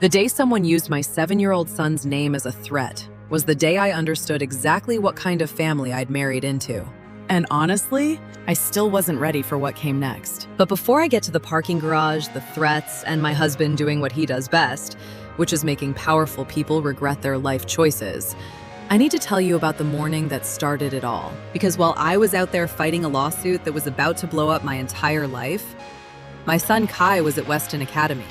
The day someone used my 7-year-old son's name as a threat was the day I understood exactly what kind of family I'd married into. And honestly, I still wasn't ready for what came next. But before I get to the parking garage, the threats, and my husband doing what he does best, which is making powerful people regret their life choices, I need to tell you about the morning that started it all. Because while I was out there fighting a lawsuit that was about to blow up my entire life, my son Kai was at Weston Academy,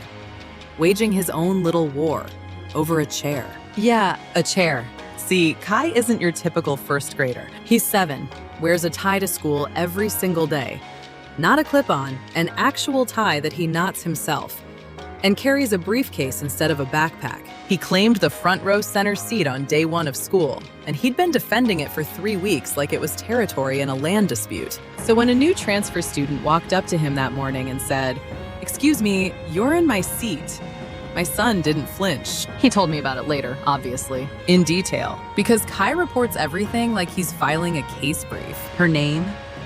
waging his own little war over a chair. Yeah, a chair. See, Kai isn't your typical first grader. He's 7, wears a tie to school every single day. Not a clip-on, an actual tie that he knots himself, and carries a briefcase instead of a backpack. He claimed the front row center seat on day 1 of school, and he'd been defending it for 3 weeks like it was territory in a land dispute. So when a new transfer student walked up to him that morning and said, "Excuse me, you're in my seat," my son didn't flinch. He told me about it later, obviously, in detail, because Kai reports everything like he's filing a case brief. Her name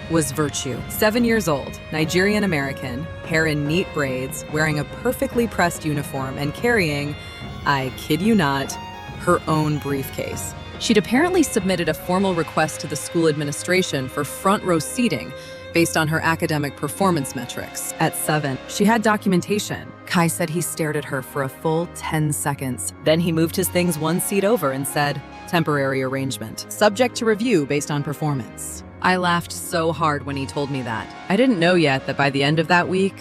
was Virtue. 7 years old, Nigerian-American, hair in neat braids, wearing a perfectly pressed uniform and carrying, I kid you not, her own briefcase. She'd apparently submitted a formal request to the school administration for front row seating based on her academic performance metrics. At 7, she had documentation. Kai said he stared at her for a full 10 seconds. Then he moved his things 1 seat over and said, "Temporary arrangement, subject to review based on performance." I laughed so hard when he told me that. I didn't know yet that by the end of that week,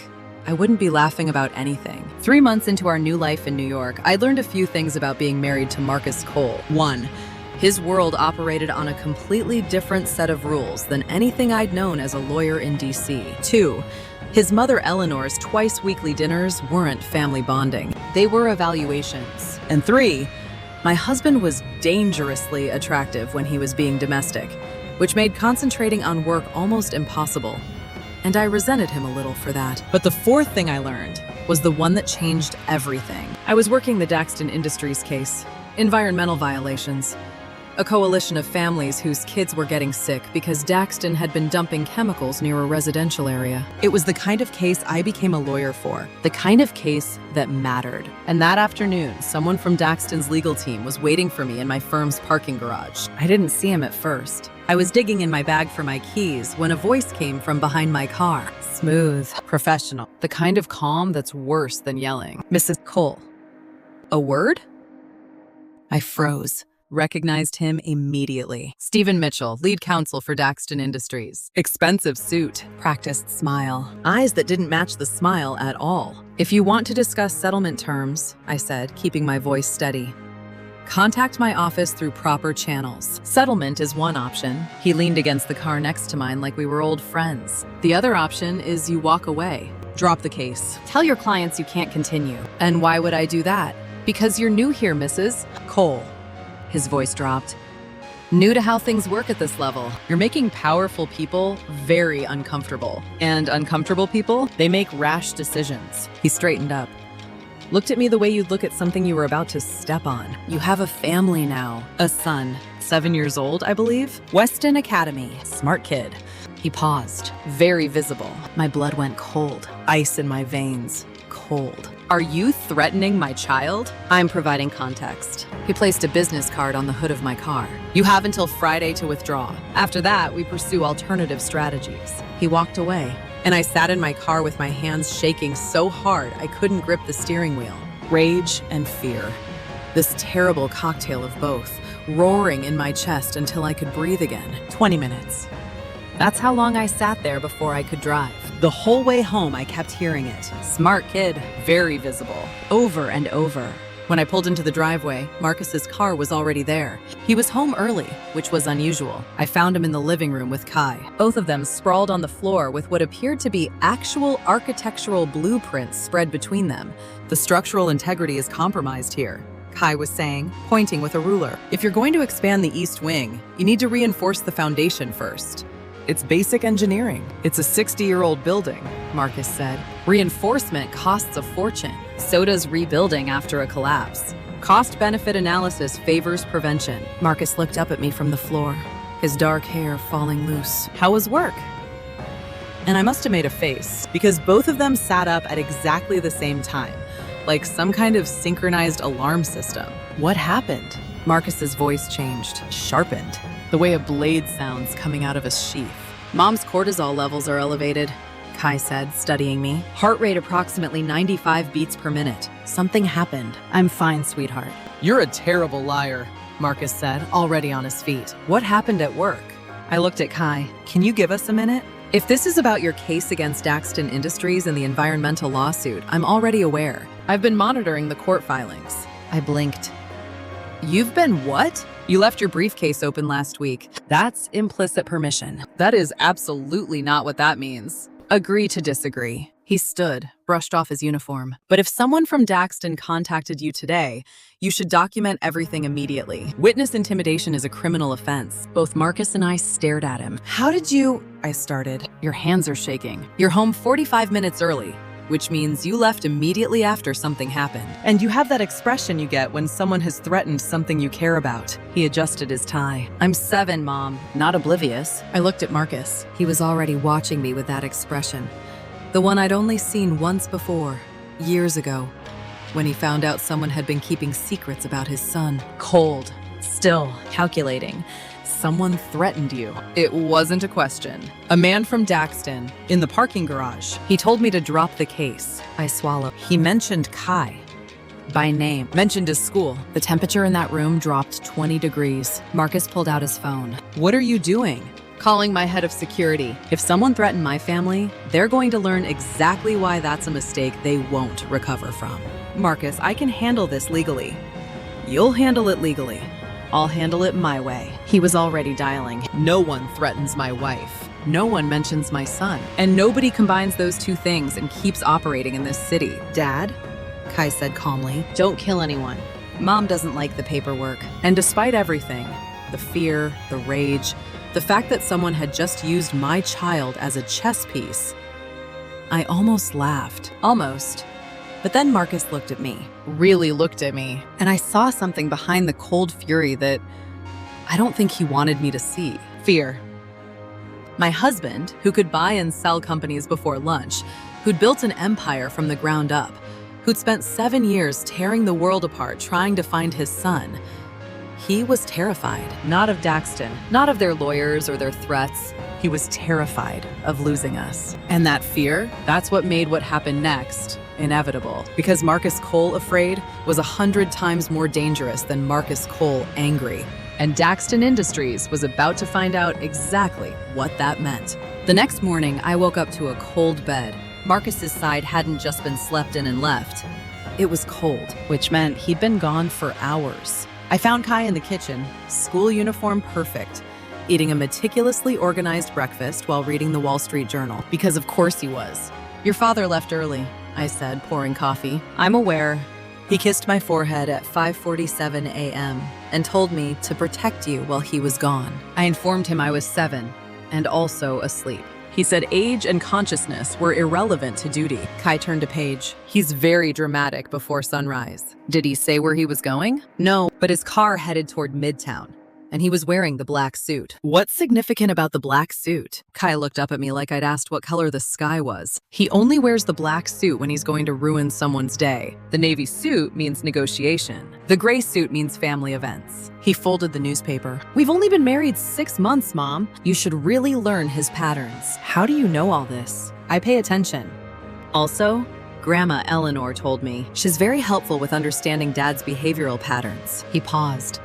I wouldn't be laughing about anything. 3 months into our new life in New York, I learned a few things about being married to Marcus Cole. 1, his world operated on a completely different set of rules than anything I'd known as a lawyer in DC. 2, his mother Eleanor's twice-weekly dinners weren't family bonding. They were evaluations. And 3, my husband was dangerously attractive when he was being domestic, which made concentrating on work almost impossible. And I resented him a little for that. But the 4th thing I learned was the one that changed everything. I was working the Daxton Industries case, environmental violations, a coalition of families whose kids were getting sick because Daxton had been dumping chemicals near a residential area. It was the kind of case I became a lawyer for, the kind of case that mattered. And that afternoon, someone from Daxton's legal team was waiting for me in my firm's parking garage. I didn't see him at first. I was digging in my bag for my keys when a voice came from behind my car. Smooth, professional, the kind of calm that's worse than yelling. "Mrs. Cole." A word? I froze. Recognized him immediately. Stephen Mitchell, lead counsel for Daxton Industries. Expensive suit, practiced smile, eyes that didn't match the smile at all. "If you want to discuss settlement terms," I said, keeping my voice steady, "contact my office through proper channels. Settlement is one option." He leaned against the car next to mine like we were old friends. "The other option is you walk away. Drop the case. Tell your clients you can't continue." "And why would I do that?" "Because you're new here, Mrs. Cole." His voice dropped. "New to how things work at this level. You're making powerful people very uncomfortable. And uncomfortable people, they make rash decisions." He straightened up. Looked at me the way you'd look at something you were about to step on. "You have a family now. A son. 7 years old, I believe. Weston Academy. Smart kid." He paused. Very visible. My blood went cold. Ice in my veins. Cold. "Are you threatening my child?" "I'm providing context." He placed a business card on the hood of my car. "You have until Friday to withdraw. After that, we pursue alternative strategies." He walked away, and I sat in my car with my hands shaking so hard I couldn't grip the steering wheel. Rage and fear. This terrible cocktail of both, roaring in my chest until I could breathe again. 20 minutes. That's how long I sat there before I could drive. The whole way home, I kept hearing it. "Smart kid, very visible," over and over. When I pulled into the driveway, Marcus's car was already there. He was home early, which was unusual. I found him in the living room with Kai, both of them sprawled on the floor with what appeared to be actual architectural blueprints spread between them. "The structural integrity is compromised here," Kai was saying, pointing with a ruler. "If you're going to expand the east wing, you need to reinforce the foundation first." "It's basic engineering. It's a 60-year-old building," Marcus said. "Reinforcement costs a fortune. So does rebuilding after a collapse. Cost-benefit analysis favors prevention." Marcus looked up at me from the floor, his dark hair falling loose. "How was work?" And I must have made a face, because both of them sat up at exactly the same time, like some kind of synchronized alarm system. What happened? Marcus's voice changed, sharpened, the way a blade sounds coming out of a sheath. Mom's cortisol levels are elevated, Kai said, studying me. Heart rate approximately 95 beats per minute. Something happened. I'm fine, sweetheart. You're a terrible liar, Marcus said, already on his feet. What happened at work? I looked at Kai. Can you give us a minute? If this is about your case against Daxton Industries and the environmental lawsuit, I'm already aware. I've been monitoring the court filings. I blinked. You've been what? You left your briefcase open last week. That's implicit permission. That is absolutely not what that means. Agree to disagree. He stood, brushed off his uniform. But if someone from Daxton contacted you today, you should document everything immediately. Witness intimidation is a criminal offense. Both Marcus and I stared at him. How did you... I started. Your hands are shaking. You're home 45 minutes early, which means you left immediately after something happened. And you have that expression you get when someone has threatened something you care about. He adjusted his tie. I'm 7, Mom, not oblivious. I looked at Marcus. He was already watching me with that expression. The one I'd only seen once before, years ago, when he found out someone had been keeping secrets about his son. Cold, still, calculating. Someone threatened you. It wasn't a question. A man from Daxton, in the parking garage. He told me to drop the case. I swallowed. He mentioned Kai by name, mentioned his school. The temperature in that room dropped 20 degrees. Marcus pulled out his phone. What are you doing? Calling my head of security. If someone threatened my family, they're going to learn exactly why that's a mistake they won't recover from. Marcus, I can handle this legally. You'll handle it legally. I'll handle it my way. He was already dialing. No one threatens my wife. No one mentions my son. And nobody combines those two things and keeps operating in this city. Dad? Kai said calmly. Don't kill anyone. Mom doesn't like the paperwork. And despite everything, the fear, the rage, the fact that someone had just used my child as a chess piece, I almost laughed. Almost. But then Marcus looked at me, really looked at me, and I saw something behind the cold fury that I don't think he wanted me to see. Fear. My husband, who could buy and sell companies before lunch, who'd built an empire from the ground up, who'd spent 7 years tearing the world apart trying to find his son, he was terrified, not of Daxton, not of their lawyers or their threats. He was terrified of losing us. And that fear, that's what made what happened next inevitable. Because Marcus Cole afraid was 100 times more dangerous than Marcus Cole angry. And Daxton Industries was about to find out exactly what that meant. The next morning, I woke up to a cold bed. Marcus's side hadn't just been slept in and left. It was cold, which meant he'd been gone for hours. I found Kai in the kitchen, school uniform perfect, eating a meticulously organized breakfast while reading the Wall Street Journal, because of course he was. Your father left early, I said, pouring coffee. I'm aware. He kissed my forehead at 5:47 a.m. and told me to protect you while he was gone. I informed him I was 7 and also asleep. He said age and consciousness were irrelevant to duty. Kai turned a page. He's very dramatic before sunrise. Did he say where he was going? No, but his car headed toward Midtown, and he was wearing the black suit. What's significant about the black suit? Kai looked up at me like I'd asked what color the sky was. He only wears the black suit when he's going to ruin someone's day. The navy suit means negotiation. The gray suit means family events. He folded the newspaper. We've only been married 6 months, Mom. You should really learn his patterns. How do you know all this? I pay attention. Also, Grandma Eleanor told me she's very helpful with understanding Dad's behavioral patterns. He paused.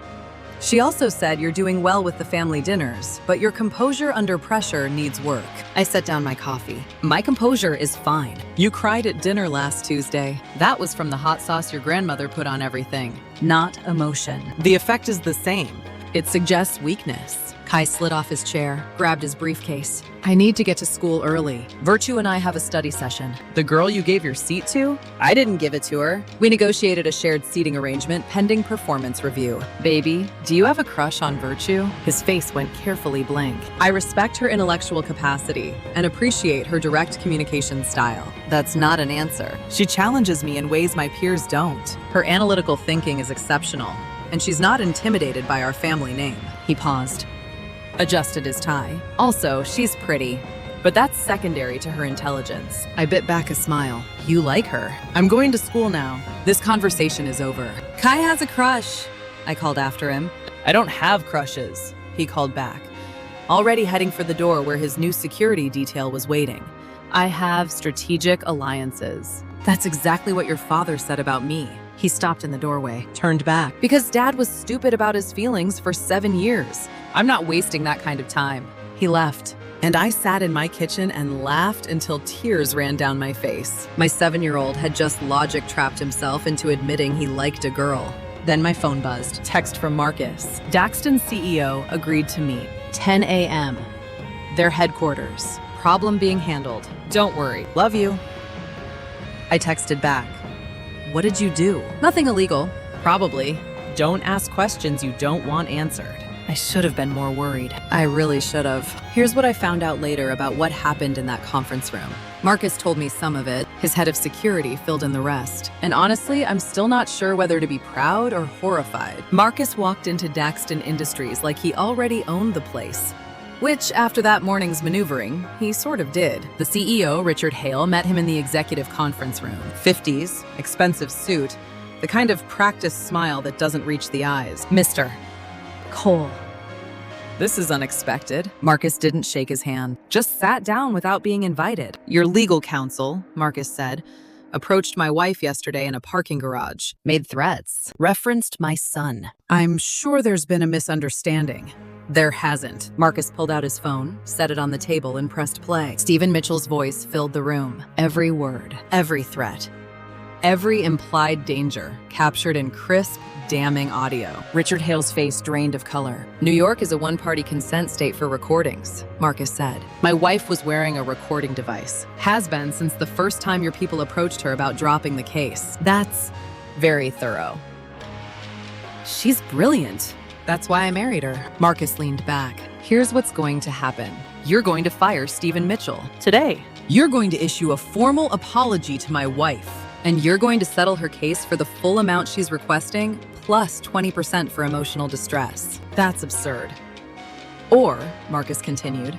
She also said you're doing well with the family dinners, but your composure under pressure needs work. I set down my coffee. My composure is fine. You cried at dinner last Tuesday. That was from the hot sauce your grandmother put on everything, not emotion. The effect is the same. It suggests weakness. Kai slid off his chair, grabbed his briefcase. I need to get to school early. Virtue and I have a study session. The girl you gave your seat to? I didn't give it to her. We negotiated a shared seating arrangement pending performance review. Baby, do you have a crush on Virtue? His face went carefully blank. I respect her intellectual capacity and appreciate her direct communication style. That's not an answer. She challenges me in ways my peers don't. Her analytical thinking is exceptional, and she's not intimidated by our family name. He paused. Adjusted his tie. Also, she's pretty. but that's secondary to her intelligence. I bit back a smile. You like her. I'm going to school now. This conversation is over. Kai has a crush, I called after him. I don't have crushes, he called back, already heading for the door where his new security detail was waiting. I have strategic alliances. That's exactly what your father said about me. He stopped in the doorway, turned back, because Dad was stupid about his feelings for 7 years. I'm not wasting that kind of time. He left, and I sat in my kitchen and laughed until tears ran down my face. My 7-year-old had just logic trapped himself into admitting he liked a girl. Then my phone buzzed. Text from Marcus. Daxton's CEO agreed to meet. 10 a.m. Their headquarters. Problem being handled. Don't worry. Love you. I texted back. What did you do? Nothing illegal. Probably. Don't ask questions you don't want answered. I should have been more worried. I really should have. Here's what I found out later about what happened in that conference room. Marcus told me some of it. His head of security filled in the rest. And honestly, I'm still not sure whether to be proud or horrified. Marcus walked into Daxton Industries like he already owned the place. Which, after that morning's maneuvering, he sort of did. The CEO, Richard Hale, met him in the executive conference room. 50s, expensive suit, the kind of practiced smile that doesn't reach the eyes. Mr. Cole. This is unexpected. Marcus didn't shake his hand, just sat down without being invited. Your legal counsel, Marcus said, approached my wife yesterday in a parking garage, made threats, referenced my son. I'm sure there's been a misunderstanding. There hasn't. Marcus pulled out his phone, set it on the table, and pressed play. Stephen Mitchell's voice filled the room. Every word, every threat, every implied danger captured in crisp, damning audio. Richard Hale's face drained of color. New York is a one-party consent state for recordings, Marcus said. My wife was wearing a recording device. Has been since the first time your people approached her about dropping the case. That's very thorough. She's brilliant. That's why I married her. Marcus leaned back. Here's what's going to happen. You're going to fire Stephen Mitchell today. You're going to issue a formal apology to my wife. And you're going to settle her case for the full amount she's requesting, plus 20% for emotional distress. That's absurd. Or, Marcus continued,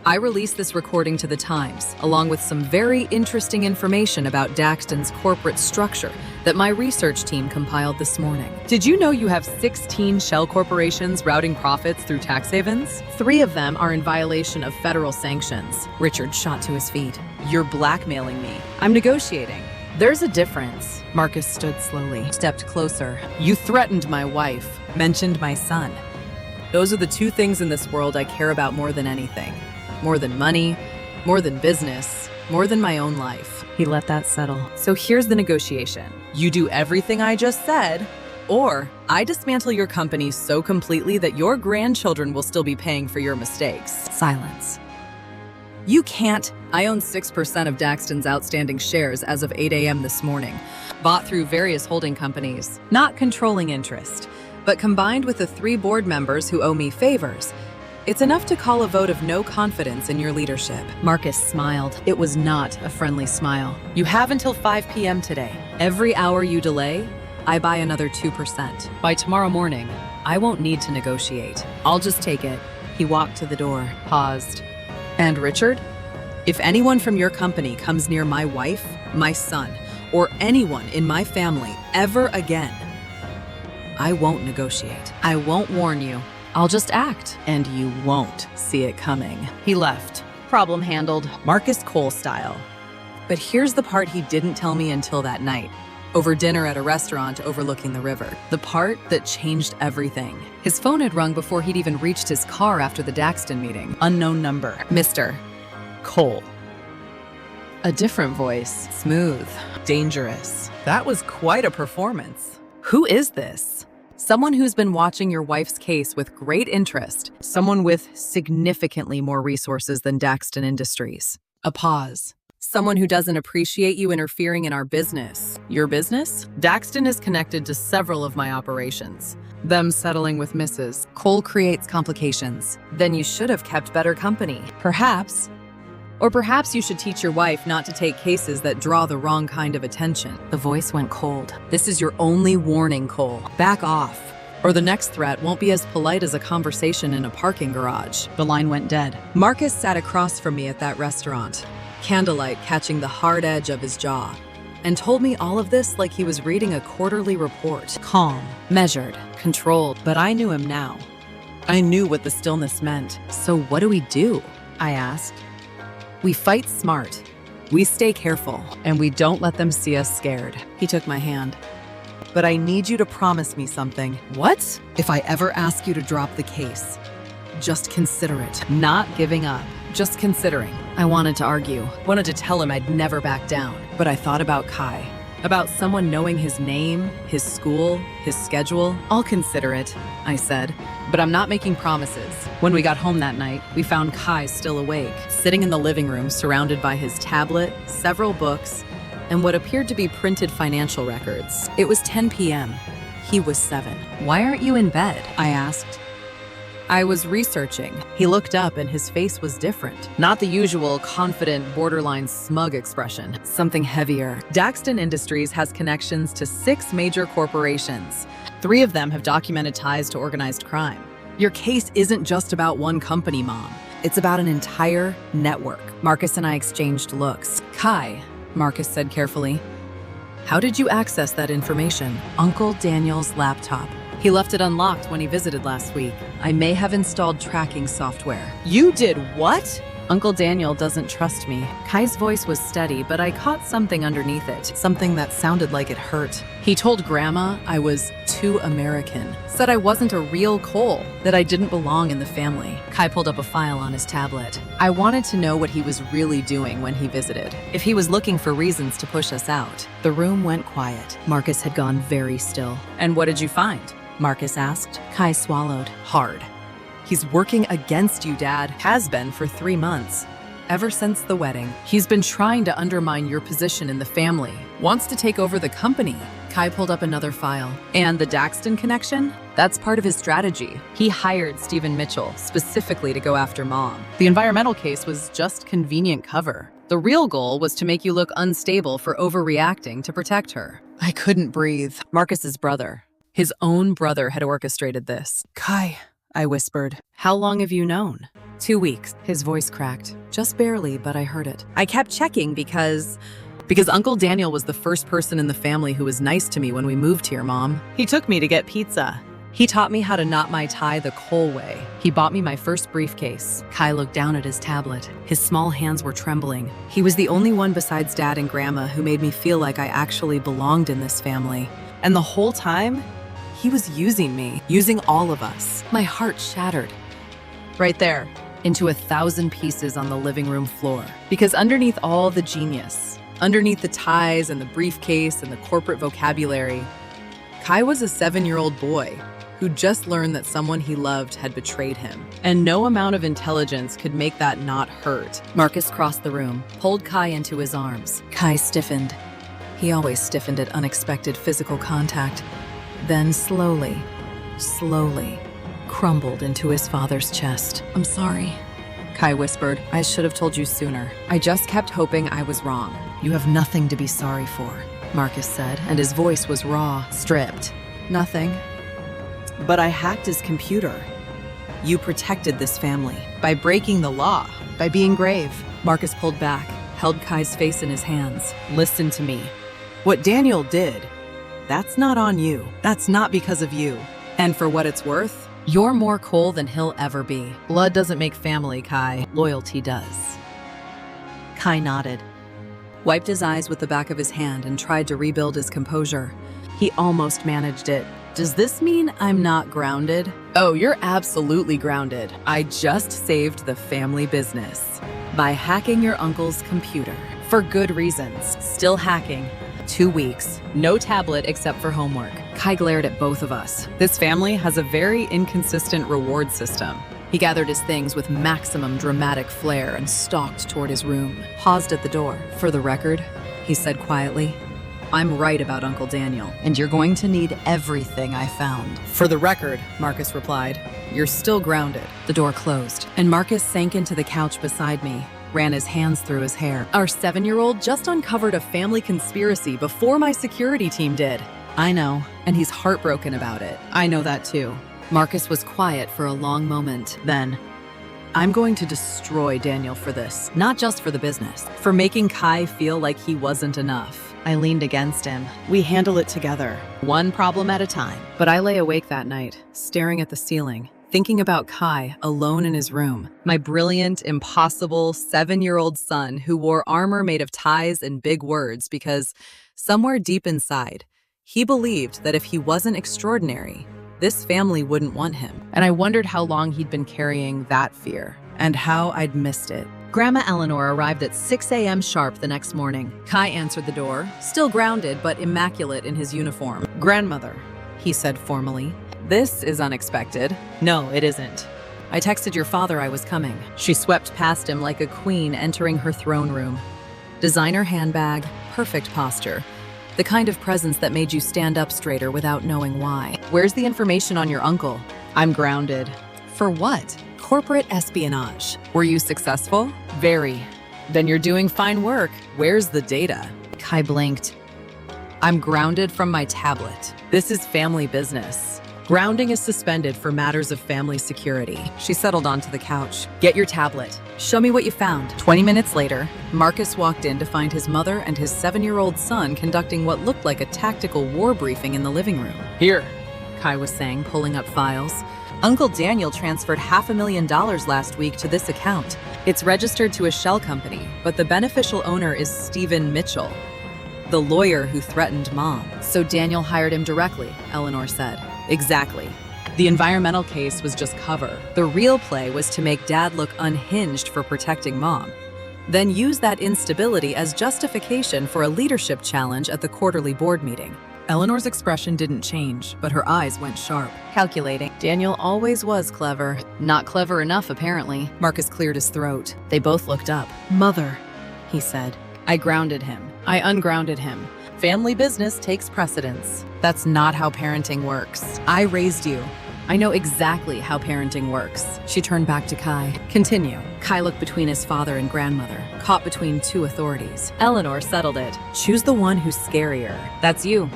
I released this recording to the Times, along with some very interesting information about Daxton's corporate structure that my research team compiled this morning. Did you know you have 16 shell corporations routing profits through tax havens? 3 of them are in violation of federal sanctions. Richard shot to his feet. You're blackmailing me. I'm negotiating. There's a difference. Marcus stood slowly, stepped closer. You threatened my wife, mentioned my son. Those are the 2 things in this world I care about more than anything. More than money, more than business, more than my own life. He let that settle. So here's the negotiation. You do everything I just said, or I dismantle your company so completely that your grandchildren will still be paying for your mistakes. Silence. You can't. I own 6% of Daxton's outstanding shares as of 8 a.m. this morning, bought through various holding companies, not controlling interest, but combined with the 3 board members who owe me favors, it's enough to call a vote of no confidence in your leadership. Marcus smiled. It was not a friendly smile. You have until 5 p.m. today. Every hour you delay, I buy another 2%. By tomorrow morning, I won't need to negotiate. I'll just take it. He walked to the door, paused. And Richard, if anyone from your company comes near my wife, my son, or anyone in my family ever again, I won't negotiate. I won't warn you. I'll just act, and you won't see it coming. He left. Problem handled, Marcus Cole style. But here's the part he didn't tell me until that night, over dinner at a restaurant overlooking the river. The part that changed everything. His phone had rung before he'd even reached his car after the Daxton meeting. Unknown number. Mr. Cole. A different voice. Smooth. Dangerous. That was quite a performance. Who is this? Someone who's been watching your wife's case with great interest. Someone with significantly more resources than Daxton Industries. A pause. Someone who doesn't appreciate you interfering in our business. Your business? Daxton is connected to several of my operations. Them settling with Mrs. Cole creates complications. Then you should have kept better company. Perhaps. Or perhaps you should teach your wife not to take cases that draw the wrong kind of attention. The voice went cold. This is your only warning, Cole. Back off. or the next threat won't be as polite as a conversation in a parking garage. The line went dead. Marcus sat across from me at that restaurant, candlelight catching the hard edge of his jaw, and told me all of this like he was reading a quarterly report. Calm. Measured, controlled, but I knew him now. I knew what the stillness meant. So what do we do? I asked. We fight smart. We stay careful, and we don't let them see us scared. He took my hand. But I need you to promise me something. What? If I ever ask you to drop the case, just consider it. Not giving up, just considering. I wanted to argue, wanted to tell him I'd never back down. But I thought about Kai, about someone knowing his name, his school, his schedule. I'll consider it, I said, but I'm not making promises. When we got home that night, we found Kai still awake, sitting in the living room surrounded by his tablet, several books, and what appeared to be printed financial records. It was 10 p.m. He was 7. Why aren't you in bed? I asked. I was researching. He looked up and his face was different. Not the usual confident, borderline smug expression. Something heavier. Daxton Industries has connections to 6 major corporations. 3 of them have documented ties to organized crime. Your case isn't just about one company, Mom. It's about an entire network. Marcus and I exchanged looks. Kai, Marcus said carefully, how did you access that information? Uncle Daniel's laptop. He left it unlocked when he visited last week. I may have installed tracking software. You did what? Uncle Daniel doesn't trust me. Kai's voice was steady, but I caught something underneath it, something that sounded like it hurt. He told Grandma I was too American, said I wasn't a real Cole, that I didn't belong in the family. Kai pulled up a file on his tablet. I wanted to know what he was really doing when he visited, if he was looking for reasons to push us out. The room went quiet. Marcus had gone very still. And what did you find? Marcus asked. Kai swallowed hard. He's working against you, Dad. Has been for 3 months. Ever since the wedding. He's been trying to undermine your position in the family. Wants to take over the company. Kai pulled up another file. And the Daxton connection? That's part of his strategy. He hired Stephen Mitchell specifically to go after Mom. The environmental case was just convenient cover. The real goal was to make you look unstable for overreacting to protect her. I couldn't breathe. Marcus's brother. His own brother had orchestrated this. Kai, I whispered. How long have you known? 2 weeks. His voice cracked. Just barely, but I heard it. I kept checking because Uncle Daniel was the first person in the family who was nice to me when we moved here, Mom. He took me to get pizza. He taught me how to knot my tie the Cole way. He bought me my first briefcase. Kai looked down at his tablet. His small hands were trembling. He was the only one besides Dad and Grandma who made me feel like I actually belonged in this family. And the whole time, he was using me, using all of us. My heart shattered. Right there, into 1,000 pieces on the living room floor. Because underneath all the genius, underneath the ties and the briefcase and the corporate vocabulary, Kai was a 7-year-old boy who just learned that someone he loved had betrayed him. And no amount of intelligence could make that not hurt. Marcus crossed the room, pulled Kai into his arms. Kai stiffened. He always stiffened at unexpected physical contact. Then slowly, crumbled into his father's chest. I'm sorry, Kai whispered. I should have told you sooner. I just kept hoping I was wrong. You have nothing to be sorry for, Marcus said, and his voice was raw, stripped. Nothing. But I hacked his computer. You protected this family by breaking the law, by being brave. Marcus pulled back, held Kai's face in his hands. Listen to me. What Daniel did, that's not on you. That's not because of you. And for what it's worth, you're more Cole than he'll ever be. Blood doesn't make family, Kai. Loyalty does. Kai nodded, wiped his eyes with the back of his hand and tried to rebuild his composure. He almost managed it. Does this mean I'm not grounded? Oh, you're absolutely grounded. I just saved the family business by hacking your uncle's computer. For good reasons. Still hacking. 2 weeks. No tablet except for homework. Kai glared at both of us. This family has a very inconsistent reward system. He gathered his things with maximum dramatic flair and stalked toward his room. Paused at the door. For the record, he said quietly, I'm right about Uncle Daniel, and you're going to need everything I found. For the record, Marcus replied, you're still grounded. The door closed, and Marcus sank into the couch beside me, ran his hands through his hair. Our 7-year-old just uncovered a family conspiracy before my security team did. I know, and he's heartbroken about it. I know that too. Marcus was quiet for a long moment. Then, I'm going to destroy Daniel for this. Not just for the business, for making Kai feel like he wasn't enough. I leaned against him. We handle it together, one problem at a time. But I lay awake that night, staring at the ceiling, thinking about Kai alone in his room. My brilliant, impossible 7-year-old son who wore armor made of ties and big words because somewhere deep inside, he believed that if he wasn't extraordinary, this family wouldn't want him. And I wondered how long he'd been carrying that fear, and how I'd missed it. Grandma Eleanor arrived at 6 a.m. sharp the next morning. Kai answered the door, still grounded but immaculate in his uniform. Grandmother, He said formally. This is unexpected. no, it isn't. I texted your father I was coming. She swept past him like a queen entering her throne room. Designer handbag, perfect posture. The kind of presence that made you stand up straighter without knowing why. Where's the information on your uncle? I'm grounded. For what? Corporate espionage. Were you successful? Very. Then you're doing fine work. Where's the data? Kai blinked. I'm grounded from my tablet. This is family business. Grounding is suspended for matters of family security. She settled onto the couch. Get your tablet. Show me what you found. 20 minutes later, Marcus walked in to find his mother and his 7-year-old son conducting what looked like a tactical war briefing in the living room. Here. Kai was saying, pulling up files. Uncle Daniel transferred $500,000 last week to this account. It's registered to a shell company, but the beneficial owner is Stephen Mitchell, the lawyer who threatened Mom. So Daniel hired him directly, Eleanor said. Exactly. The environmental case was just cover. The real play was to make Dad look unhinged for protecting Mom, then use that instability as justification for a leadership challenge at the quarterly board meeting. Eleanor's expression didn't change, but her eyes went sharp. Calculating. Daniel always was clever. Not clever enough, apparently. Marcus cleared his throat. They both looked up. Mother, He said, I grounded him. I ungrounded him. Family business takes precedence. That's not how parenting works. I raised you. I know exactly how parenting works. She turned back to Kai. Continue. Kai looked between his father and grandmother, caught between two authorities. Eleanor settled it. Choose the one who's scarier. That's you,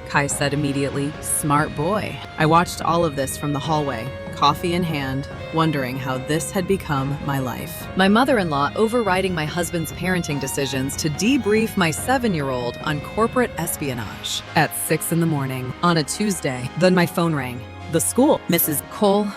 Kai said immediately. Smart boy. I watched all of this from the hallway, coffee in hand, wondering how this had become my life. My mother-in-law overriding my husband's parenting decisions to debrief my 7-year-old on corporate espionage. At 6 in the morning, on a Tuesday, then my phone rang. The school. Mrs. Cole,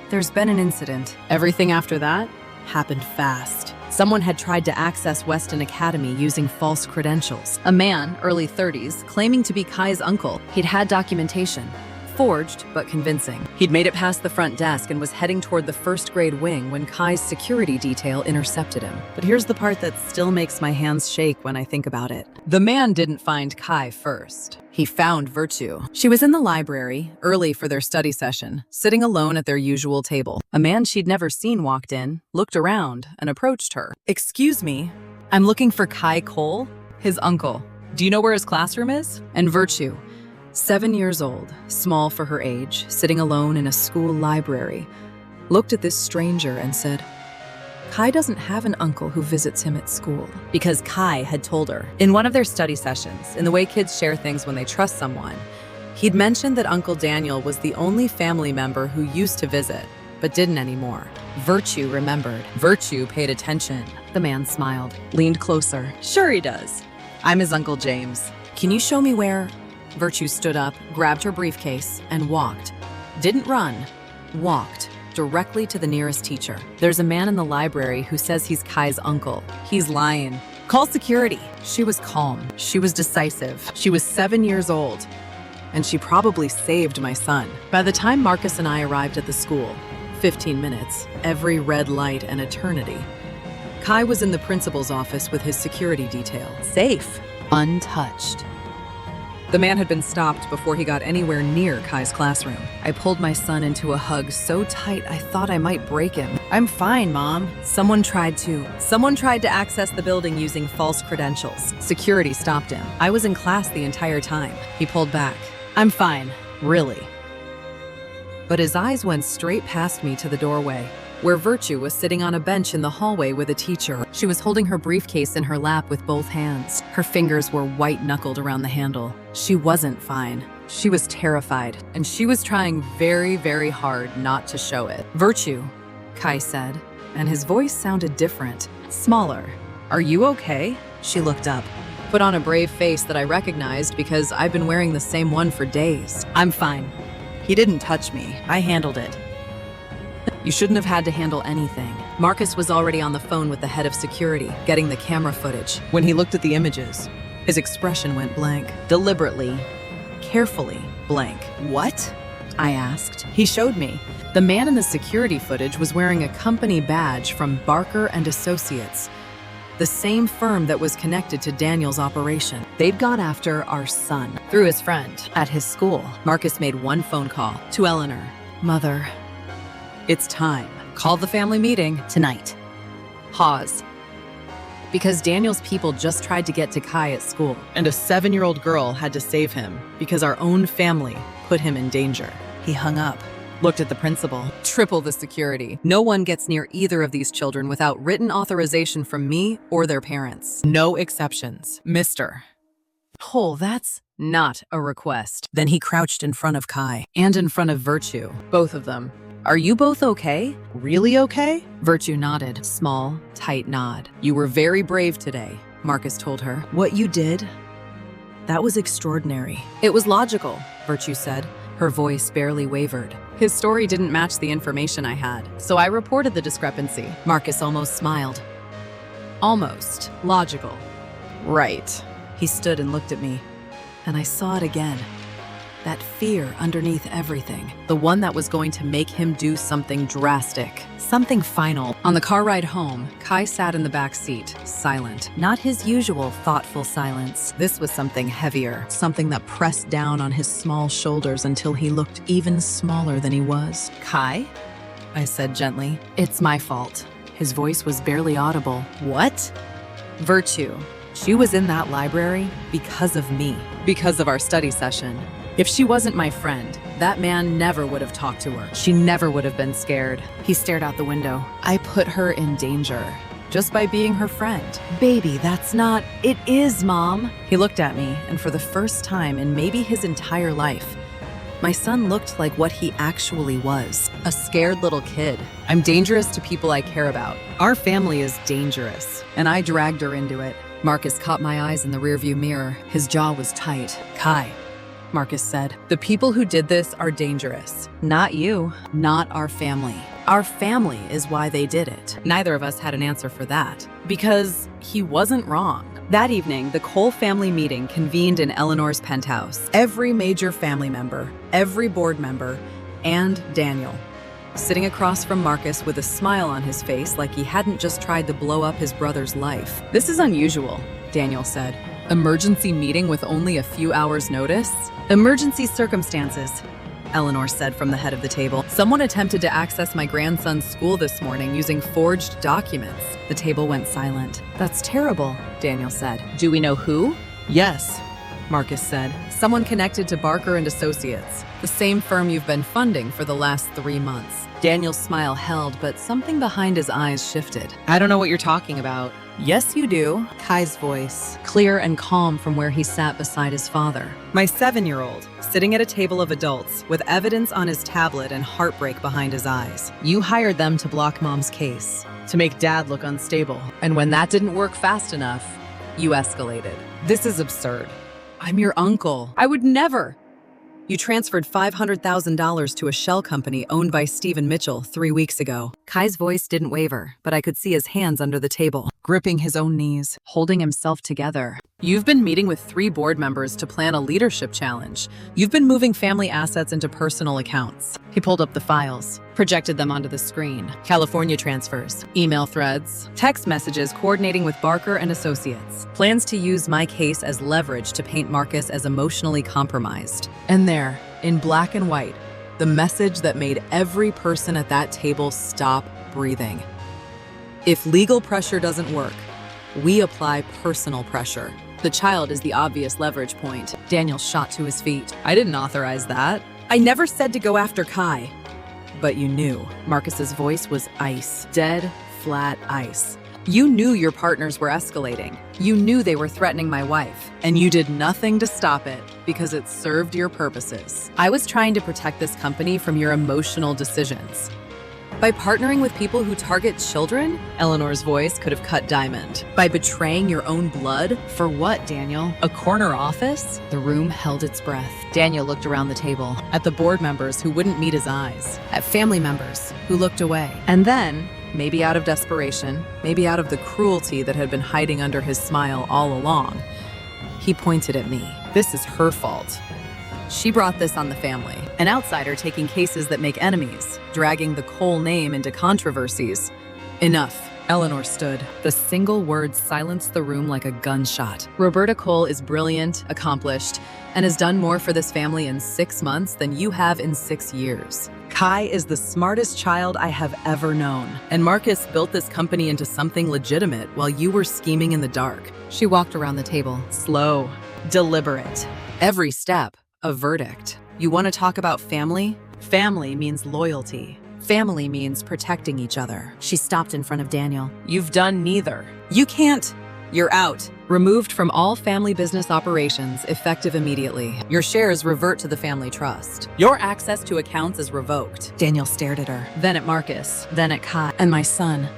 there's been an incident. Everything after that happened fast. Someone had tried to access Weston Academy using false credentials. A man, early 30s, claiming to be Kai's uncle. He'd had documentation. Forged, but convincing. He'd made it past the front desk and was heading toward the first grade wing when Kai's security detail intercepted him. But here's the part that still makes my hands shake when I think about it. The man didn't find Kai first. He found Virtue. She was in the library, early for their study session, sitting alone at their usual table. A man she'd never seen walked in, looked around, and approached her. Excuse me, I'm looking for Kai Cole, his uncle. Do you know where his classroom is? And Virtue, 7 years old, small for her age, sitting alone in a school library, looked at this stranger and said, Kai doesn't have an uncle who visits him at school. Because Kai had told her. In one of their study sessions, in the way kids share things when they trust someone, he'd mentioned that Uncle Daniel was the only family member who used to visit, but didn't anymore. Virtue remembered. Virtue paid attention. The man smiled, leaned closer. Sure he does. I'm his Uncle James. Can you show me where? Virtue stood up, grabbed her briefcase, and walked. Didn't run, walked directly to the nearest teacher. There's a man in the library who says he's Kai's uncle. He's lying. Call security. She was calm. She was decisive. She was 7 years old. And she probably saved my son. By the time Marcus and I arrived at the school, 15 minutes, every red light an eternity, Kai was in the principal's office with his security detail. Safe. Untouched. The man had been stopped before he got anywhere near Kai's classroom. I pulled my son into a hug so tight I thought I might break him. I'm fine, Mom. Someone tried to access the building using false credentials. Security stopped him. I was in class the entire time. He pulled back. I'm fine, really. But his eyes went straight past me to the doorway, where Virtue was sitting on a bench in the hallway with a teacher. She was holding her briefcase in her lap with both hands. Her fingers were white-knuckled around the handle. She wasn't fine. She was terrified, and she was trying very, very hard not to show it. Virtue, Kai said, and his voice sounded different, smaller. Are you okay? She looked up, put on a brave face that I recognized because I've been wearing the same one for days. I'm fine. He didn't touch me. I handled it. You shouldn't have had to handle anything. Marcus was already on the phone with the head of security, getting the camera footage. When he looked at the images, his expression went blank. Deliberately, carefully blank. What? I asked. He showed me. The man in the security footage was wearing a company badge from Barker and Associates, the same firm that was connected to Daniel's operation. They'd gone after our son through his friend at his school. Marcus made one phone call to Eleanor. Mother, it's time. Call the family meeting tonight. Pause. Because Daniel's people just tried to get to Kai at school, and a 7-year-old girl had to save him because our own family put him in danger. He hung up, looked at the principal. Triple the security. No one gets near either of these children without written authorization from me or their parents. No exceptions, mister. Oh, that's not a request. Then he crouched in front of Kai and in front of Virtue, both of them. Are you both okay? Really okay? Virtue nodded, small, tight nod. You were very brave today, Marcus told her. What you did, that was extraordinary. It was logical, Virtue said. Her voice barely wavered. His story didn't match the information I had, so I reported the discrepancy. Marcus almost smiled. Almost logical. Right. He stood and looked at me, and I saw it again. That fear underneath everything. The one that was going to make him do something drastic, something final. On the car ride home, Kai sat in the back seat, silent. Not his usual thoughtful silence. This was something heavier, something that pressed down on his small shoulders until he looked even smaller than he was. Kai? I said gently. It's my fault. His voice was barely audible. What? Virtue. She was in that library because of me, because of our study session. If she wasn't my friend, that man never would have talked to her. She never would have been scared. He stared out the window. I put her in danger just by being her friend. Baby, that's not... It is, Mom. He looked at me, and for the first time in maybe his entire life, my son looked like what he actually was, a scared little kid. I'm dangerous to people I care about. Our family is dangerous, and I dragged her into it. Marcus caught my eyes in the rearview mirror. His jaw was tight. Kai, Marcus said, the people who did this are dangerous. Not you, not our family. Our family is why they did it. Neither of us had an answer for that, because he wasn't wrong. That evening, the Cole family meeting convened in Eleanor's penthouse. Every major family member, every board member, and Daniel, sitting across from Marcus with a smile on his face like he hadn't just tried to blow up his brother's life. This is unusual, Daniel said. Emergency meeting with only a few hours' notice? Emergency circumstances, Eleanor said from the head of the table. Someone attempted to access my grandson's school this morning using forged documents. The table went silent. That's terrible, Daniel said. Do we know who? Yes, Marcus said. Someone connected to Barker and Associates, the same firm you've been funding for the last 3 months. Daniel's smile held, but something behind his eyes shifted. I don't know what you're talking about. Yes, you do, Kai's voice, clear and calm from where he sat beside his father. My 7-year-old, sitting at a table of adults with evidence on his tablet and heartbreak behind his eyes. You hired them to block Mom's case, to make Dad look unstable. And when that didn't work fast enough, you escalated. This is absurd. I'm your uncle. I would never. You transferred $500,000 to a shell company owned by Stephen Mitchell 3 weeks ago. Kai's voice didn't waver, but I could see his hands under the table, gripping his own knees, holding himself together. You've been meeting with 3 board members to plan a leadership challenge. You've been moving family assets into personal accounts. He pulled up the files, projected them onto the screen. California transfers, email threads, text messages coordinating with Barker and Associates. Plans to use my case as leverage to paint Marcus as emotionally compromised. And there, in black and white, the message that made every person at that table stop breathing. If legal pressure doesn't work, we apply personal pressure. The child is the obvious leverage point. Daniel shot to his feet. I didn't authorize that. I never said to go after Kai. But you knew. Marcus's voice was ice, dead, flat ice. You knew your partners were escalating. You knew they were threatening my wife, and you did nothing to stop it. because it served your purposes. I was trying to protect this company from your emotional decisions. By partnering with people who target children, Eleanor's voice could have cut diamond. By betraying your own blood? For what, Daniel? A corner office? The room held its breath. Daniel looked around the table, at the board members who wouldn't meet his eyes, at family members who looked away. And then, maybe out of desperation, maybe out of the cruelty that had been hiding under his smile all along, he pointed at me. This is her fault. She brought this on the family. An outsider taking cases that make enemies, dragging the Cole name into controversies. Enough. Eleanor stood. The single word silenced the room like a gunshot. Roberta Cole is brilliant, accomplished, and has done more for this family in 6 months than you have in 6 years. Kai is the smartest child I have ever known, and Marcus built this company into something legitimate while you were scheming in the dark. She walked around the table, slow, deliberate. Every step, a verdict. You want to talk about family? Family means loyalty. Family means protecting each other. She stopped in front of Daniel. You've done neither. You can't. You're out. Removed from all family business operations, effective immediately. Your shares revert to the family trust. Your access to accounts is revoked. Daniel stared at her, Then at Marcus, then at Kai, and my son.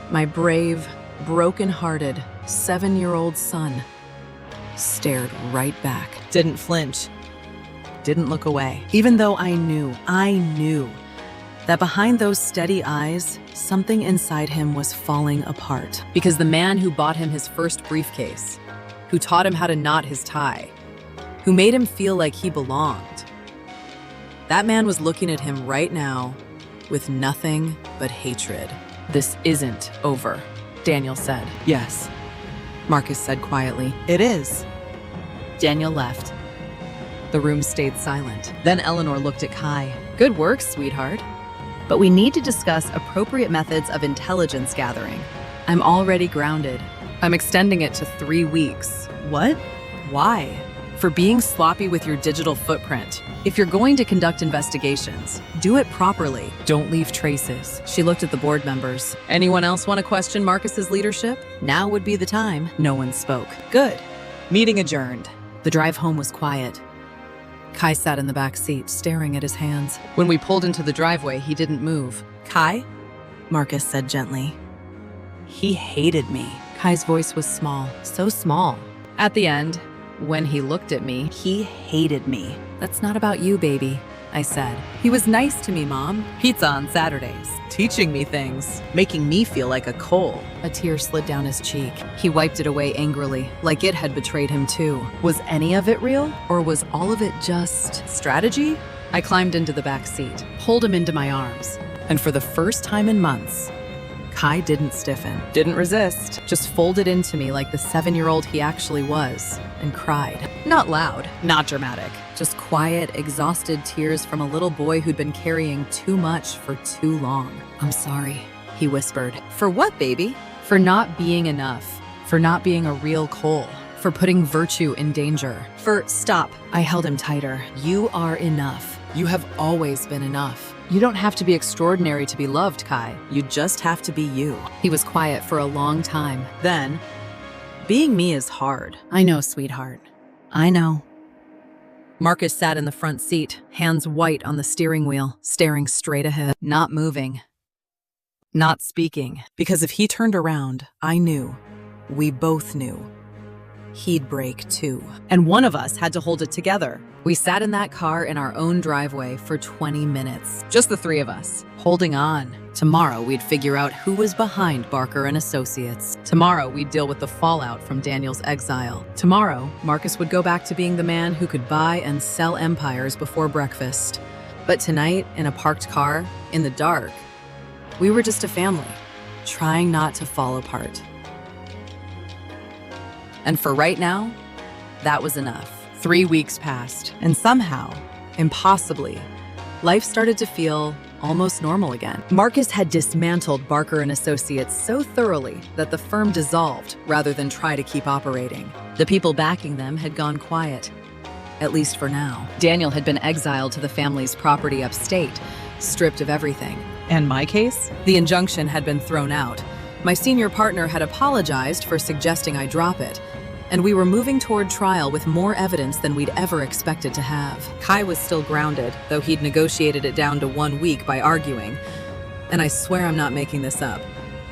My brave, broken-hearted, 7-year-old son stared right back. Didn't flinch. Didn't look away. Even though I knew that behind those steady eyes, something inside him was falling apart. Because the man who bought him his first briefcase, who taught him how to knot his tie, who made him feel like he belonged, that man was looking at him right now with nothing but hatred. This isn't over, Daniel said. Yes, Marcus said quietly. It is. Daniel left. The room stayed silent. Then Eleanor looked at Kai. Good work, sweetheart. But we need to discuss appropriate methods of intelligence gathering. I'm already grounded. I'm extending it to 3 weeks. What? Why? For being sloppy with your digital footprint. If you're going to conduct investigations, do it properly. Don't leave traces. She looked at the board members. Anyone else want to question Marcus's leadership? Now would be the time. No one spoke. Good. Meeting adjourned. The drive home was quiet. Kai sat in the back seat, staring at his hands. When we pulled into the driveway, he didn't move. Kai? Marcus said gently. He hated me. Kai's voice was small, so small. At the end, when he looked at me, he hated me. That's not about you, baby, I said. He was nice to me, Mom. Pizza on Saturdays, teaching me things, making me feel like a Cole. A tear slid down his cheek. He wiped it away angrily, like it had betrayed him too. Was any of it real? Or was all of it just strategy? I climbed into the back seat, pulled him into my arms, and for the first time in months, Kai didn't stiffen, didn't resist, just folded into me like the 7-year-old he actually was, and cried. Not loud, not dramatic, just quiet, exhausted tears from a little boy who'd been carrying too much for too long. I'm sorry, he whispered. For what, baby? For not being enough, for not being a real Cole, for putting virtue in danger. Stop. I held him tighter. You are enough. You have always been enough. You don't have to be extraordinary to be loved, Kai. You just have to be you. He was quiet for a long time. Then, being me is hard. I know, sweetheart. I know. Marcus sat in the front seat, hands white on the steering wheel, staring straight ahead, not moving, not speaking. Because if he turned around, I knew, we both knew, he'd break too. And one of us had to hold it together. We sat in that car in our own driveway for 20 minutes. Just the 3 of us, holding on. Tomorrow we'd figure out who was behind Barker and Associates. Tomorrow we'd deal with the fallout from Daniel's exile. Tomorrow, Marcus would go back to being the man who could buy and sell empires before breakfast. But tonight, in a parked car, in the dark, we were just a family, trying not to fall apart. And for right now, that was enough. 3 weeks passed, and somehow, impossibly, life started to feel almost normal again. Marcus had dismantled Barker and Associates so thoroughly that the firm dissolved rather than try to keep operating. The people backing them had gone quiet, at least for now. Daniel had been exiled to the family's property upstate, stripped of everything. And my case? The injunction had been thrown out. My senior partner had apologized for suggesting I drop it, and we were moving toward trial with more evidence than we'd ever expected to have. Kai was still grounded, though he'd negotiated it down to 1 week by arguing. And I swear I'm not making this up.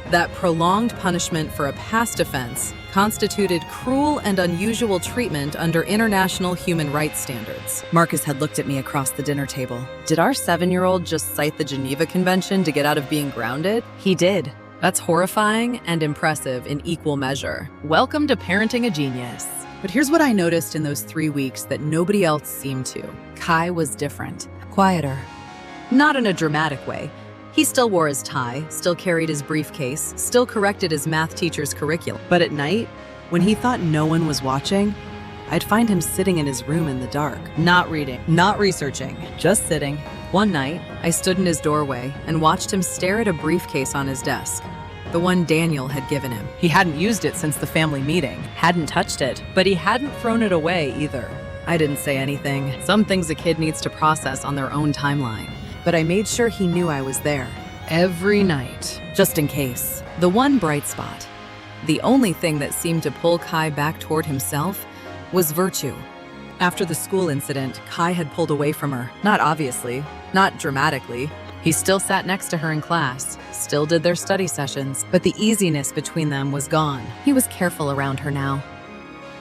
That prolonged punishment for a past offense constituted cruel and unusual treatment under international human rights standards. Marcus had looked at me across the dinner table. Did our 7-year-old just cite the Geneva Convention to get out of being grounded? He did. That's horrifying and impressive in equal measure. Welcome to parenting a genius. But here's what I noticed in those 3 weeks that nobody else seemed to. Kai was different. Quieter. Not in a dramatic way. He still wore his tie, still carried his briefcase, still corrected his math teacher's curriculum. But at night, when he thought no one was watching, I'd find him sitting in his room in the dark. Not reading, not researching, just sitting. One night, I stood in his doorway and watched him stare at a briefcase on his desk. The one Daniel had given him. He hadn't used it since the family meeting, hadn't touched it, but he hadn't thrown it away either. I didn't say anything. Some things a kid needs to process on their own timeline. But I made sure he knew I was there. Every night, just in case. The one bright spot, the only thing that seemed to pull Kai back toward himself, was virtue. After the school incident, Kai had pulled away from her. Not obviously, not dramatically. He still sat next to her in class, still did their study sessions, but the easiness between them was gone. He was careful around her now.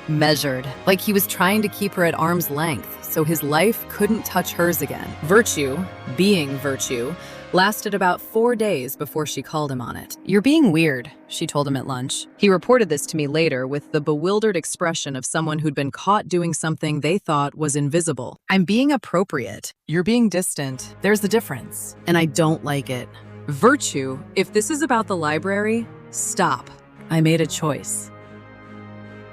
Measured, like he was trying to keep her at arm's length so his life couldn't touch hers again. Virtue, being virtue, lasted about 4 days before she called him on it. "You're being weird," she told him at lunch. He reported this to me later with the bewildered expression of someone who'd been caught doing something they thought was invisible. "I'm being appropriate. You're being distant. There's the difference. And I don't like it. Virtue, if this is about the library, stop." I made a choice.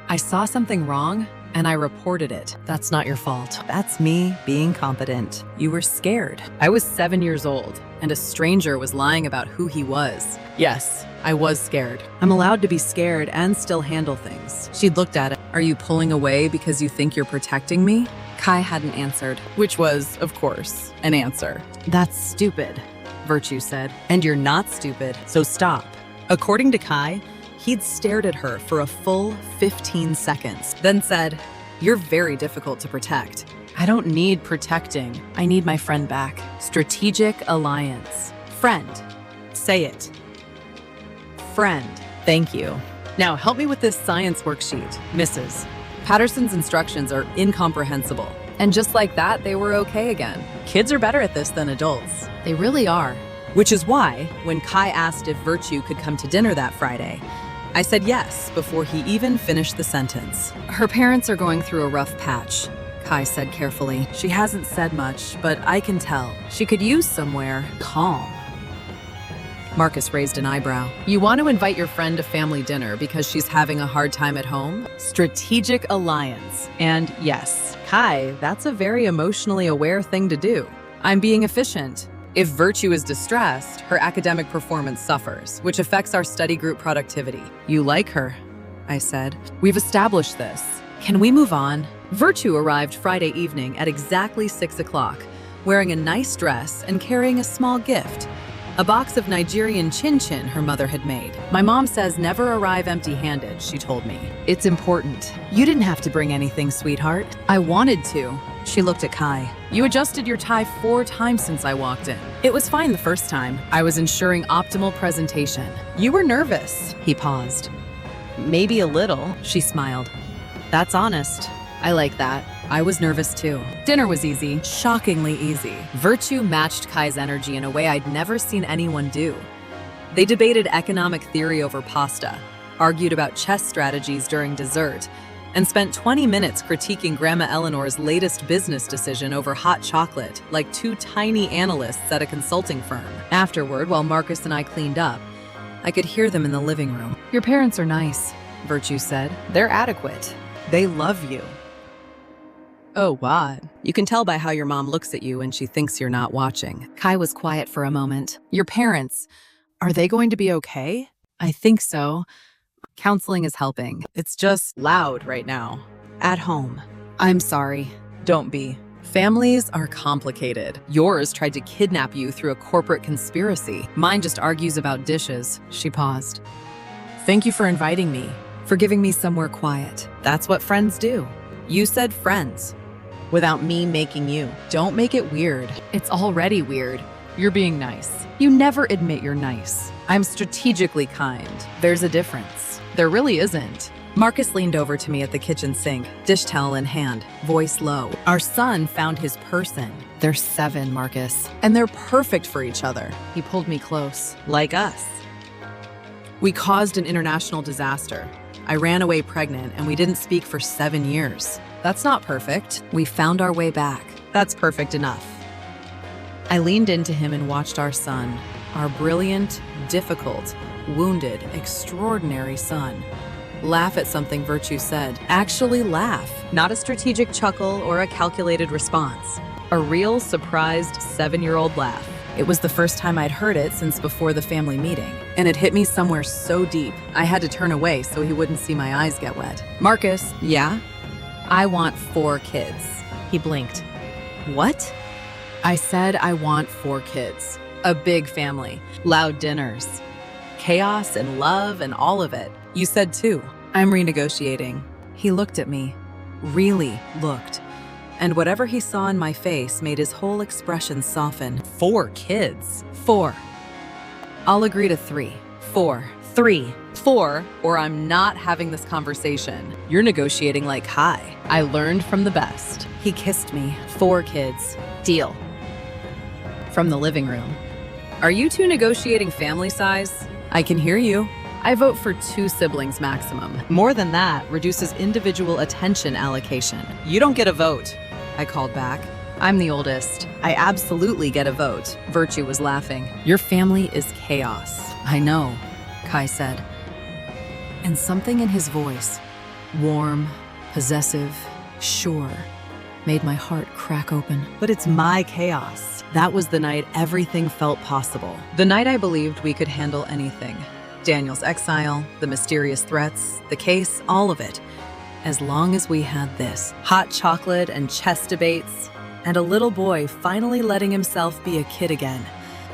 I saw something wrong, and I reported it. That's not your fault. That's me being competent. You were scared. I was 7 years old, and a stranger was lying about who he was. Yes, I was scared. I'm allowed to be scared and still handle things. She'd looked at it. "Are you pulling away because you think you're protecting me?" Kai hadn't answered, which was, of course, an answer. "That's stupid," Virtue said. "And you're not stupid, so stop." According to Kai, he'd stared at her for a full 15 seconds, then said, "You're very difficult to protect." "I don't need protecting. I need my friend back." Strategic alliance. Friend. Say it. Friend. Thank you. Now help me with this science worksheet, Mrs. Patterson's instructions are incomprehensible. And just like that, they were okay again. Kids are better at this than adults. They really are. Which is why, when Kai asked if Virtue could come to dinner that Friday, I said yes before he even finished the sentence. "Her parents are going through a rough patch," Kai said carefully. "She hasn't said much, but I can tell. She could use somewhere calm." Marcus raised an eyebrow. "You want to invite your friend to family dinner because she's having a hard time at home?" Strategic alliance. And yes, Kai, that's a very emotionally aware thing to do. I'm being efficient. If Virtue is distressed, her academic performance suffers, which affects our study group productivity. "You like her," I said. "We've established this. Can we move on?" Virtue arrived Friday evening at exactly 6 o'clock, wearing a nice dress and carrying a small gift, a box of Nigerian chin-chin her mother had made. "My mom says never arrive empty-handed," she told me. "It's important. You didn't have to bring anything, sweetheart." "I wanted to." She looked at Kai. "You adjusted your tie 4 times since I walked in." "It was fine the first time. I was ensuring optimal presentation." "You were nervous." He paused. "Maybe a little," she smiled. "That's honest. I like that. I was nervous too." Dinner was easy, shockingly easy. Virtue matched Kai's energy in a way I'd never seen anyone do. They debated economic theory over pasta, argued about chess strategies during dessert, and spent 20 minutes critiquing Grandma Eleanor's latest business decision over hot chocolate, like 2 tiny analysts at a consulting firm. Afterward, while Marcus and I cleaned up, I could hear them in the living room. "Your parents are nice," Virtue said. "They're adequate. They love you." "Oh, what?" "You can tell by how your mom looks at you when she thinks you're not watching." Kai was quiet for a moment. "Your parents, are they going to be okay?" "I think so. Counseling is helping. It's just loud right now. At home." "I'm sorry." "Don't be. Families are complicated. Yours tried to kidnap you through a corporate conspiracy. Mine just argues about dishes." She paused. "Thank you for inviting me." for giving me somewhere quiet. That's what friends do. You said friends, without me making you. Don't make it weird. It's already weird. You're being nice. You never admit you're nice. I'm strategically kind. There's a difference. There really isn't. Marcus leaned over to me at the kitchen sink, dish towel in hand, voice low. Our son found his person. They're 7, Marcus. And they're perfect for each other. He pulled me close. Like us. We caused an international disaster. I ran away pregnant and we didn't speak for 7 years. That's not perfect. We found our way back. That's perfect enough. I leaned into him and watched our son, our brilliant, difficult, wounded, extraordinary son, laugh at something Virtue said. Actually laugh. Not a strategic chuckle or a calculated response. A real, surprised 7-year-old laugh. It was the first time I'd heard it since before the family meeting, and it hit me somewhere so deep, I had to turn away so he wouldn't see my eyes get wet. Marcus, Yeah? I want 4 kids. He blinked. What? I said I want 4 kids. A big family. Loud dinners. Chaos and love and all of it. You said 2. I'm renegotiating. He looked at me. Really looked. And whatever he saw in my face made his whole expression soften. 4 kids. 4. I'll agree to 3. 4. 3. 4, or I'm not having this conversation. You're negotiating like high. I learned from the best. He kissed me. 4 kids. Deal. From the living room. Are you 2 negotiating family size? I can hear you. I vote for 2 siblings maximum. More than that reduces individual attention allocation. You don't get a vote, I called back. I'm the oldest. I absolutely get a vote. Virtue was laughing. Your family is chaos. I know, Kai said. And something in his voice, warm, possessive, sure, made my heart crack open. But it's my chaos. That was the night everything felt possible. The night I believed we could handle anything. Daniel's exile, the mysterious threats, the case, all of it. As long as we had this. Hot chocolate and chess debates, and a little boy finally letting himself be a kid again.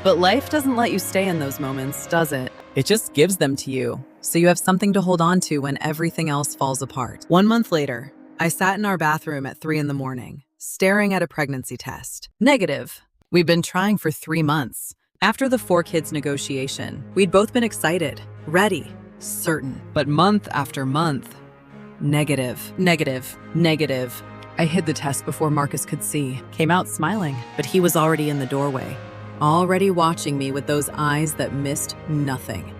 But life doesn't let you stay in those moments, does it? It just gives them to you, so you have something to hold on to when everything else falls apart. 1 month later, I sat in our bathroom at 3 a.m, staring at a pregnancy test. Negative. We'd been trying for 3 months. After the 4 kids negotiation, we'd both been excited, ready, certain. But month after month, negative, negative, negative. I hid the test before Marcus could see, came out smiling, but he was already in the doorway, already watching me with those eyes that missed nothing.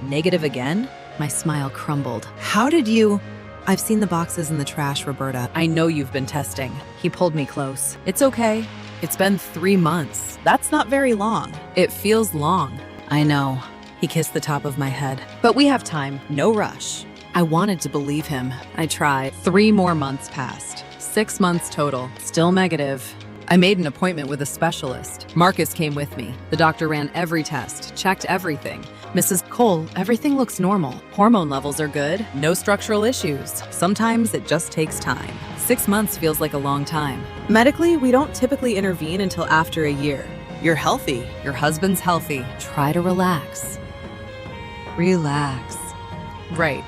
Negative again? My smile crumbled. How did you? I've seen the boxes in the trash, Roberta. I know you've been testing. He pulled me close. It's okay. It's been 3 months. That's not very long. It feels long. I know. He kissed the top of my head. But we have time. No rush. I wanted to believe him. I tried. 3 more months passed. 6 months total. Still negative. I made an appointment with a specialist. Marcus came with me. The doctor ran every test, checked everything. Mrs. Cole, everything looks normal. Hormone levels are good. No structural issues. Sometimes it just takes time. 6 months feels like a long time. Medically, we don't typically intervene until after a year. You're healthy. Your husband's healthy. Try to relax. Relax. Right.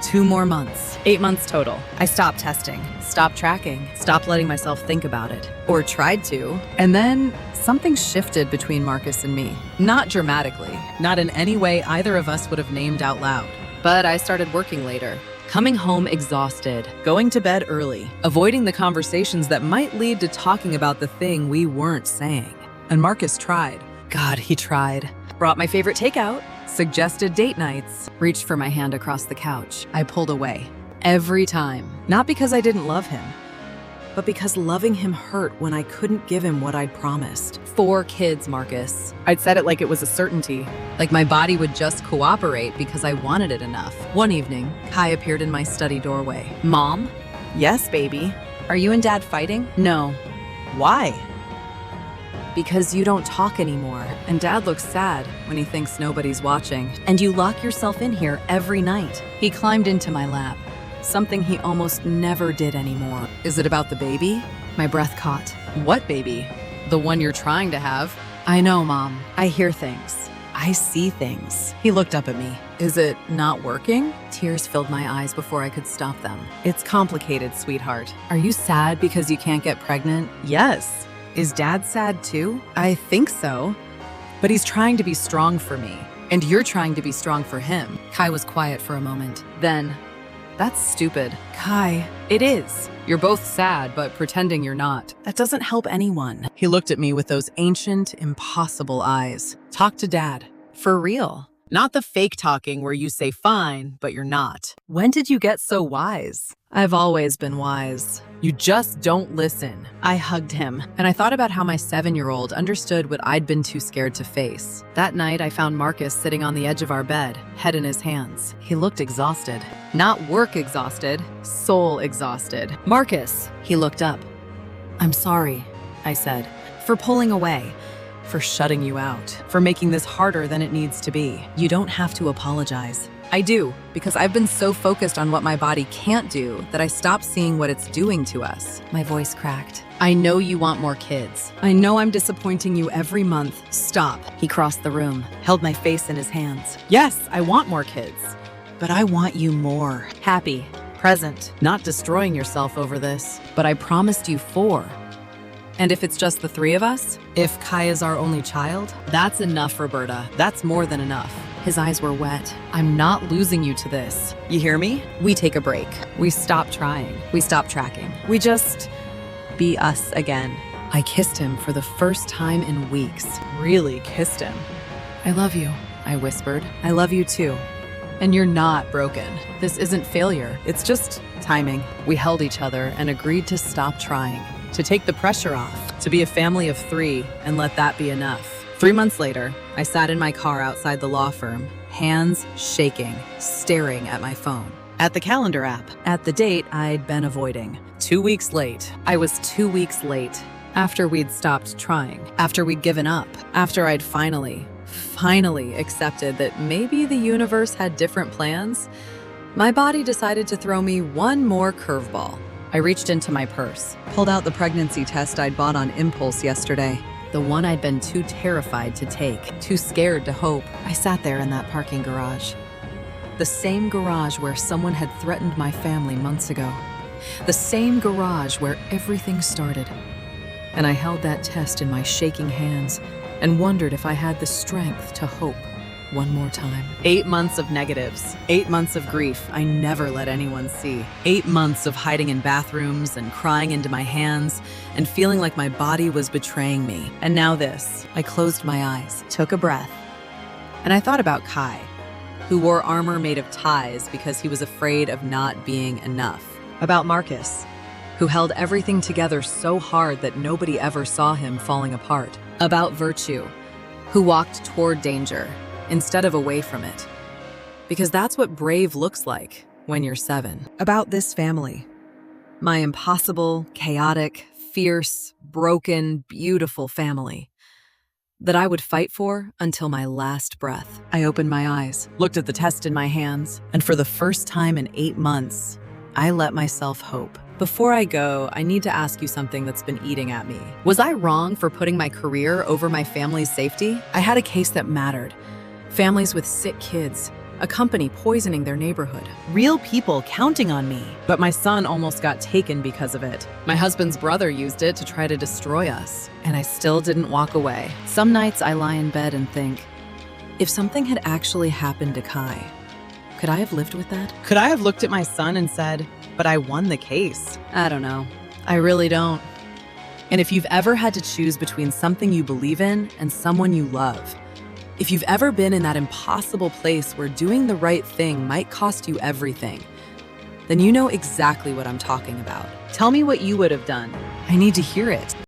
2 more months. 8 months total. I stopped testing, stopped tracking, stopped letting myself think about it. Or tried to. And then something shifted between Marcus and me. Not dramatically. Not in any way either of us would have named out loud. But I started working later. Coming home exhausted, going to bed early, avoiding the conversations that might lead to talking about the thing we weren't saying. And Marcus tried. God, he tried. Brought my favorite takeout, suggested date nights, reached for my hand across the couch. I pulled away. Every time. Not because I didn't love him, but because loving him hurt when I couldn't give him what I'd promised. 4 kids, Marcus. I'd said it like it was a certainty. Like my body would just cooperate because I wanted it enough. One evening, Kai appeared in my study doorway. Mom? Yes, baby. Are you and Dad fighting? No. Why? Because you don't talk anymore, and Dad looks sad when he thinks nobody's watching. And you lock yourself in here every night. He climbed into my lap, something he almost never did anymore. Is it about the baby? My breath caught. What baby? The one you're trying to have? I know, Mom. I hear things. I see things. He looked up at me. Is it not working? Tears filled my eyes before I could stop them. It's complicated, sweetheart. Are you sad because you can't get pregnant? Yes. Is Dad sad too? I think so. But he's trying to be strong for me. And you're trying to be strong for him. Kai was quiet for a moment. Then, that's stupid. Kai, it is. You're both sad, but pretending you're not. That doesn't help anyone. He looked at me with those ancient, impossible eyes. Talk to Dad. For real. Not the fake talking where you say fine, but you're not. When did you get so wise? I've always been wise. You just don't listen. I hugged him, and I thought about how my 7-year-old understood what I'd been too scared to face. That night, I found Marcus sitting on the edge of our bed, head in his hands. He looked exhausted. Not work exhausted, soul exhausted. Marcus, he looked up. I'm sorry, I said, for pulling away. For shutting you out, for making this harder than it needs to be. You don't have to apologize. I do, because I've been so focused on what my body can't do that I stopped seeing what it's doing to us. My voice cracked. I know you want more kids. I know I'm disappointing you every month. Stop. He crossed the room, held my face in his hands. Yes, I want more kids, but I want you more. Happy, present, not destroying yourself over this, but I promised you 4. And if it's just the 3 of us, if Kai is our only child, that's enough, Roberta. That's more than enough. His eyes were wet. I'm not losing you to this. You hear me? We take a break. We stop trying. We stop tracking. We just be us again. I kissed him for the first time in weeks. Really kissed him. I love you, I whispered. I love you too. And you're not broken. This isn't failure. It's just timing. We held each other and agreed to stop trying. To take the pressure off, to be a family of 3 and let that be enough. 3 months later, I sat in my car outside the law firm, hands shaking, staring at my phone. At the calendar app, at the date I'd been avoiding. 2 weeks late. I was 2 weeks late. After we'd stopped trying, after we'd given up, after I'd finally accepted that maybe the universe had different plans, my body decided to throw me one more curveball. I reached into my purse, pulled out the pregnancy test I'd bought on impulse yesterday, the one I'd been too terrified to take, too scared to hope. I sat there in that parking garage. The same garage where someone had threatened my family months ago. The same garage where everything started. And I held that test in my shaking hands and wondered if I had the strength to hope one more time. 8 months of negatives. 8 months of grief I never let anyone see. 8 months of hiding in bathrooms and crying into my hands and feeling like my body was betraying me. And now this. I closed my eyes, took a breath, and I thought about Kai, who wore armor made of ties because he was afraid of not being enough. About Marcus, who held everything together so hard that nobody ever saw him falling apart. About Virtue, who walked toward danger instead of away from it. Because that's what brave looks like when you're 7. About this family. My impossible, chaotic, fierce, broken, beautiful family that I would fight for until my last breath. I opened my eyes, looked at the test in my hands, and for the first time in 8 months, I let myself hope. Before I go, I need to ask you something that's been eating at me. Was I wrong for putting my career over my family's safety? I had a case that mattered. Families with sick kids, a company poisoning their neighborhood, real people counting on me. But my son almost got taken because of it. My husband's brother used it to try to destroy us, and I still didn't walk away. Some nights I lie in bed and think, if something had actually happened to Kai, could I have lived with that? Could I have looked at my son and said, but I won the case? I don't know. I really don't. And if you've ever had to choose between something you believe in and someone you love, if you've ever been in that impossible place where doing the right thing might cost you everything, then you know exactly what I'm talking about. Tell me what you would have done. I need to hear it.